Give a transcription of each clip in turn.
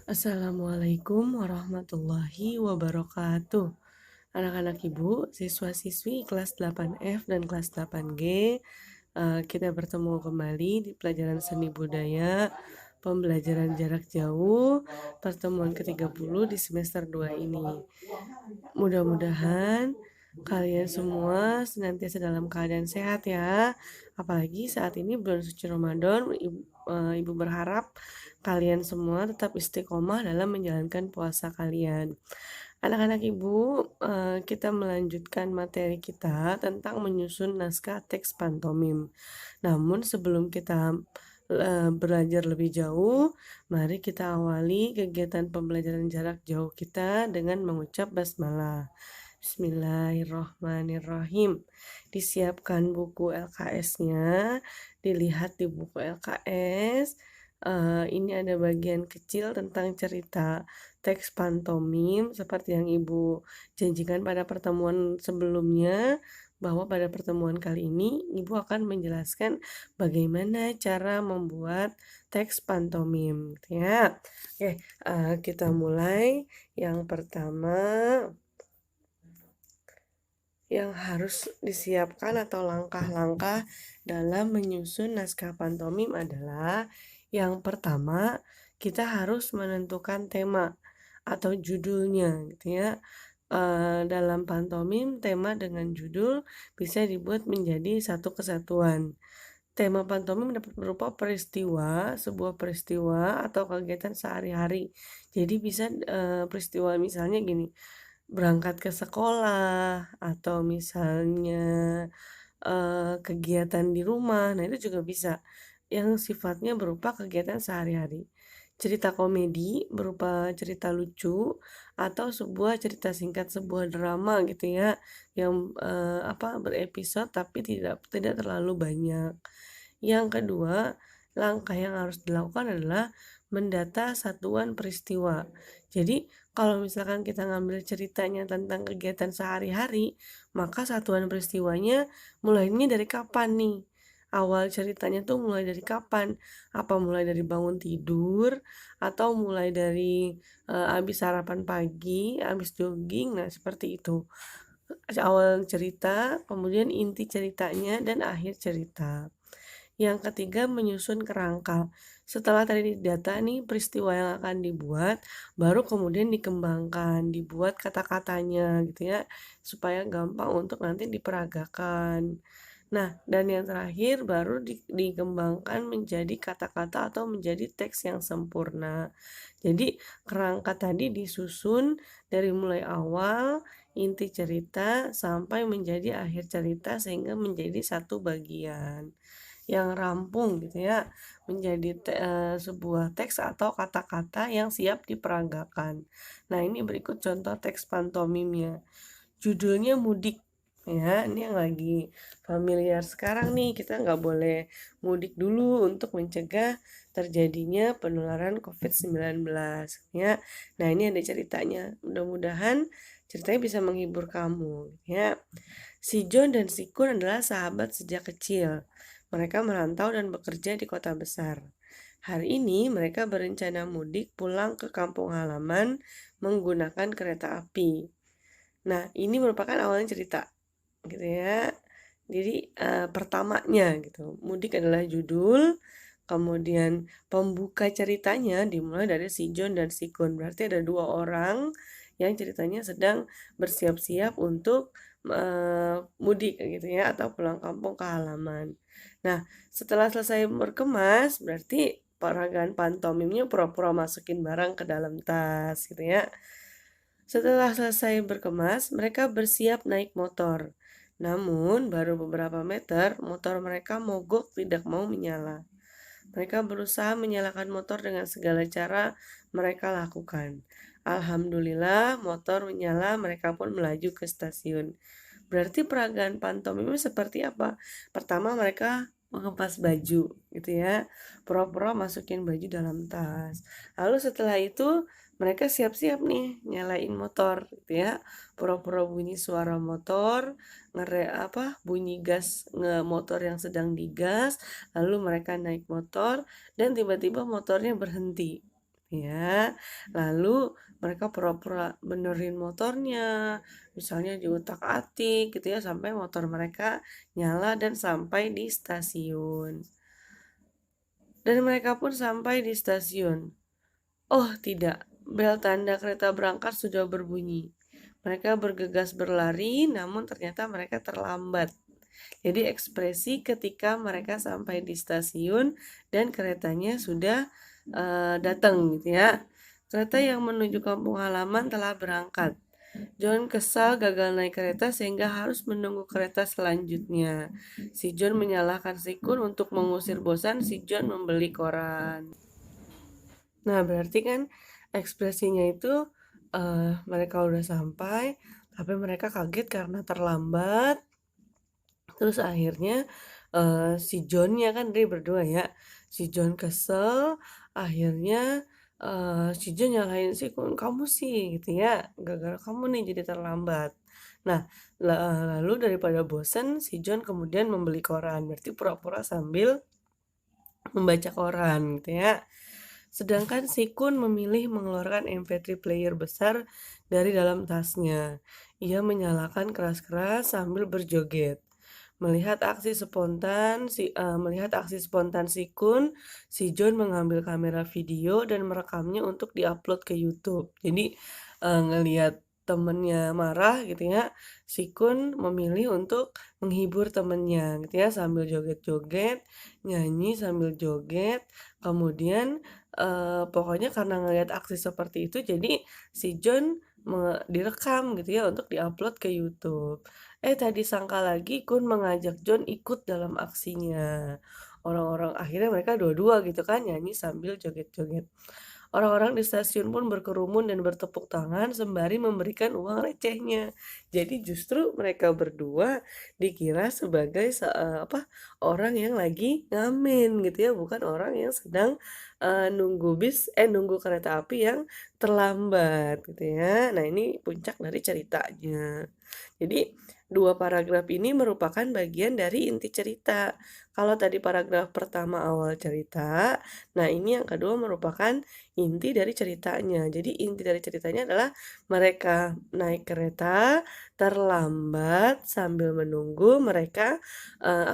Assalamualaikum warahmatullahi wabarakatuh. Anak-anak ibu, siswa-siswi kelas 8F dan kelas 8G, kita bertemu kembali di pelajaran seni budaya, pembelajaran jarak jauh, pertemuan ke-30 di semester 2 ini. Mudah-mudahan kalian semua senantiasa dalam keadaan sehat ya. Apalagi saat ini bulan suci Ramadan, Ibu berharap kalian semua tetap istiqomah dalam menjalankan puasa kalian. Anak-anak Ibu, kita melanjutkan materi kita tentang menyusun naskah teks pantomim. Namun sebelum kita belajar lebih jauh, mari kita awali kegiatan pembelajaran jarak jauh kita dengan mengucap basmalah. Bismillahirrohmanirrohim. Disiapkan buku LKS-nya, dilihat di buku LKS. Ini ada bagian kecil tentang cerita teks pantomim seperti yang Ibu janjikan pada pertemuan sebelumnya, bahwa pada pertemuan kali ini Ibu akan menjelaskan bagaimana cara membuat teks pantomim, gitu ya. Oke, kita mulai. Yang pertama yang harus disiapkan atau langkah-langkah dalam menyusun naskah pantomim adalah yang pertama, kita harus menentukan tema atau judulnya, gitu ya. Dalam pantomim, tema dengan judul bisa dibuat menjadi satu kesatuan. Tema pantomim dapat berupa peristiwa, sebuah peristiwa atau kegiatan sehari-hari. Jadi bisa peristiwa misalnya gini, berangkat ke sekolah atau misalnya kegiatan di rumah. Nah, itu juga bisa yang sifatnya berupa kegiatan sehari-hari. Cerita komedi berupa cerita lucu atau sebuah cerita singkat, sebuah drama gitu ya, yang berepisode tapi tidak tidak terlalu banyak. Yang kedua, langkah yang harus dilakukan adalah mendata satuan peristiwa. Jadi, kalau misalkan kita ngambil ceritanya tentang kegiatan sehari-hari, maka satuan peristiwanya mulainya dari kapan nih? Awal ceritanya tuh mulai dari kapan? Apa mulai dari bangun tidur? Atau mulai dari habis sarapan pagi, habis jogging? Nah, seperti itu. Awal cerita, kemudian inti ceritanya, dan akhir cerita. Yang ketiga, menyusun kerangka. Setelah tadi didata nih peristiwa yang akan dibuat, baru kemudian dikembangkan, dibuat kata-katanya gitu ya, supaya gampang untuk nanti diperagakan. Nah, dan yang terakhir baru dikembangkan menjadi kata-kata atau menjadi teks yang sempurna. Jadi, kerangka tadi disusun dari mulai awal, inti cerita, sampai menjadi akhir cerita sehingga menjadi satu bagian yang rampung gitu ya, menjadi sebuah teks atau kata-kata yang siap diperagakan. Nah, ini berikut contoh teks pantomimnya. Judulnya Mudik, ya, ini yang lagi familiar sekarang nih, kita nggak boleh mudik dulu untuk mencegah terjadinya penularan COVID-19, ya. Nah, ini ada ceritanya, mudah-mudahan ceritanya bisa menghibur kamu, ya. Si John dan si Kun adalah sahabat sejak kecil. Mereka merantau dan bekerja di kota besar. Hari ini mereka berencana mudik pulang ke kampung halaman menggunakan kereta api. Nah, ini merupakan awalnya cerita, gitu ya. Jadi, pertamanya gitu, Mudik adalah judul, kemudian pembuka ceritanya dimulai dari si John dan si Kun. Berarti ada dua orang yang ceritanya sedang bersiap-siap untuk mudik gitu ya, atau pulang kampung ke halaman. Nah, setelah selesai berkemas, berarti peragaan pantomimnya pura-pura masukin barang ke dalam tas gitu ya. Setelah selesai berkemas, mereka bersiap naik motor. Namun, baru beberapa meter, motor mereka mogok tidak mau menyala. Mereka berusaha menyalakan motor dengan segala cara mereka lakukan. Alhamdulillah, motor menyala, mereka pun melaju ke stasiun. Berarti peragaan pantomimnya seperti apa? Pertama mereka mengepas baju, gitu ya. Pura-pura masukin baju dalam tas. Lalu setelah itu mereka siap-siap nih nyalain motor, gitu ya. Pura-pura bunyi suara motor, bunyi gas motor yang sedang digas, lalu mereka naik motor dan tiba-tiba motornya berhenti. ya. Lalu mereka pura-pura benerin motornya, misalnya diutak-atik gitu ya sampai motor mereka nyala dan sampai di stasiun. Dan mereka pun sampai di stasiun. Oh tidak, bel tanda kereta berangkat sudah berbunyi. Mereka bergegas berlari, namun ternyata mereka terlambat. Jadi ekspresi ketika mereka sampai di stasiun dan keretanya sudah datang gitu ya. Kereta yang menuju kampung halaman telah berangkat. John kesal gagal naik kereta sehingga harus menunggu kereta selanjutnya. Si John menyalahkan si Kun untuk mengusir bosan si John membeli koran. Nah, berarti kan ekspresinya itu mereka udah sampai, tapi mereka kaget karena terlambat. Terus akhirnya si John-nya kan dari berdua ya, si John kesel, akhirnya si John nyalahin si Kun, kamu sih gitu ya, gara-gara kamu nih jadi terlambat. Nah, lalu daripada bosen, si John kemudian membeli koran, berarti pura-pura sambil membaca koran gitu ya. Sedangkan si Kun memilih mengeluarkan MP3 player besar dari dalam tasnya. Ia menyalakan keras-keras sambil berjoget. Melihat aksi spontan si Kun, si John mengambil kamera video dan merekamnya untuk diupload ke YouTube. Jadi ngelihat temennya marah gitu ya, si Kun memilih untuk menghibur temennya gitu ya sambil joget-joget, nyanyi sambil joget. Kemudian pokoknya karena ngelihat aksi seperti itu, jadi si John direkam gitu ya untuk diupload ke YouTube. Tadi sangka lagi Kun mengajak John ikut dalam aksinya. Orang-orang akhirnya mereka dua-dua gitu kan nyanyi sambil joget-joget. Orang-orang di stasiun pun berkerumun dan bertepuk tangan sembari memberikan uang recehnya. Jadi justru mereka berdua dikira sebagai orang yang lagi ngamen gitu ya, bukan orang yang sedang nunggu kereta api yang terlambat gitu ya. Nah, ini puncak dari ceritanya. Jadi, dua paragraf ini merupakan bagian dari inti cerita. Kalau tadi paragraf pertama awal cerita, nah ini yang kedua merupakan inti dari ceritanya. Jadi inti dari ceritanya adalah mereka naik kereta terlambat sambil menunggu mereka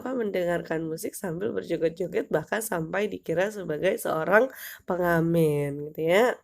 mendengarkan musik sambil berjoget-joget bahkan sampai dikira sebagai seorang pengamen gitu ya.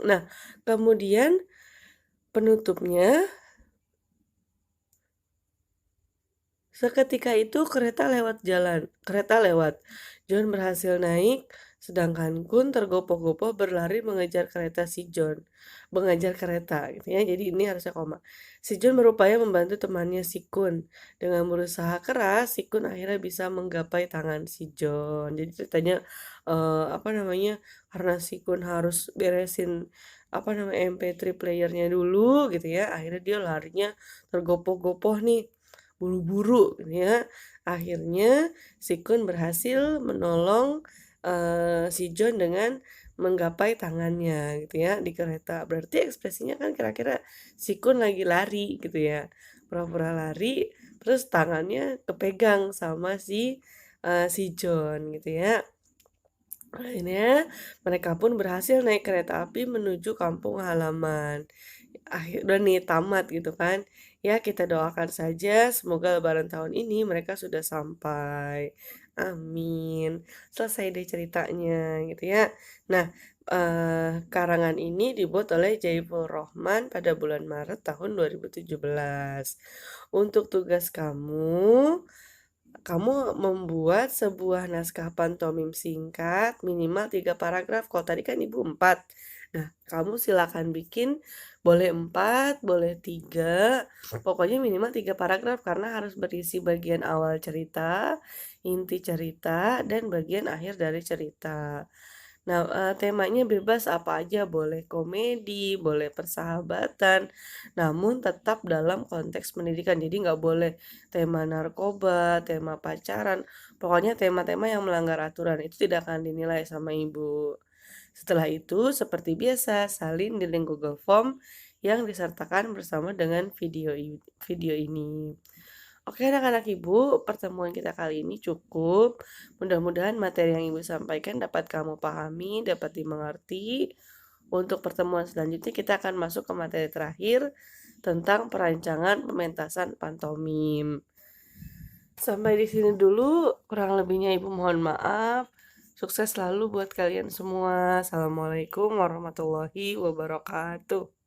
Nah, kemudian penutupnya seketika itu kereta lewat. John berhasil naik, sedangkan Kun tergopoh-gopoh berlari mengejar kereta si John. Mengejar kereta gitu ya. Jadi ini harusnya koma. Si John berupaya membantu temannya si Kun. Dengan berusaha keras, si Kun akhirnya bisa menggapai tangan si John. Jadi ceritanya karena si Kun harus beresin MP3 playernya dulu gitu ya. Akhirnya dia larinya tergopoh-gopoh nih buru-buru gitu ya. Akhirnya si Kun berhasil menolong si John dengan menggapai tangannya gitu ya di kereta. Berarti ekspresinya kan kira-kira si Kun lagi lari gitu ya. Pura-pura lari terus tangannya kepegang sama si John gitu ya. Akhirnya mereka pun berhasil naik kereta api menuju kampung halaman. Udah nih tamat gitu kan. Ya kita doakan saja semoga lebaran tahun ini mereka sudah sampai. Amin. Selesai deh ceritanya gitu ya. Nah, karangan ini dibuat oleh Jaiful Rohman pada bulan Maret tahun 2017. Untuk tugas kamu membuat sebuah naskah pantomim singkat minimal 3 paragraf. Kalau tadi kan ibu 4. Nah, kamu silakan bikin boleh 4, boleh 3. Pokoknya minimal 3 paragraf karena harus berisi bagian awal cerita, inti cerita, dan bagian akhir dari cerita. Nah, temanya bebas apa aja, boleh komedi, boleh persahabatan, namun tetap dalam konteks pendidikan. Jadi nggak boleh tema narkoba, tema pacaran, pokoknya tema-tema yang melanggar aturan itu tidak akan dinilai sama ibu. Setelah itu, seperti biasa, salin di link Google Form yang disertakan bersama dengan video ini. Oke anak-anak Ibu, pertemuan kita kali ini cukup. Mudah-mudahan materi yang Ibu sampaikan dapat kamu pahami, dapat dimengerti. Untuk pertemuan selanjutnya kita akan masuk ke materi terakhir tentang perancangan pementasan pantomim. Sampai di sini dulu, kurang lebihnya Ibu mohon maaf. Sukses selalu buat kalian semua. Assalamualaikum warahmatullahi wabarakatuh.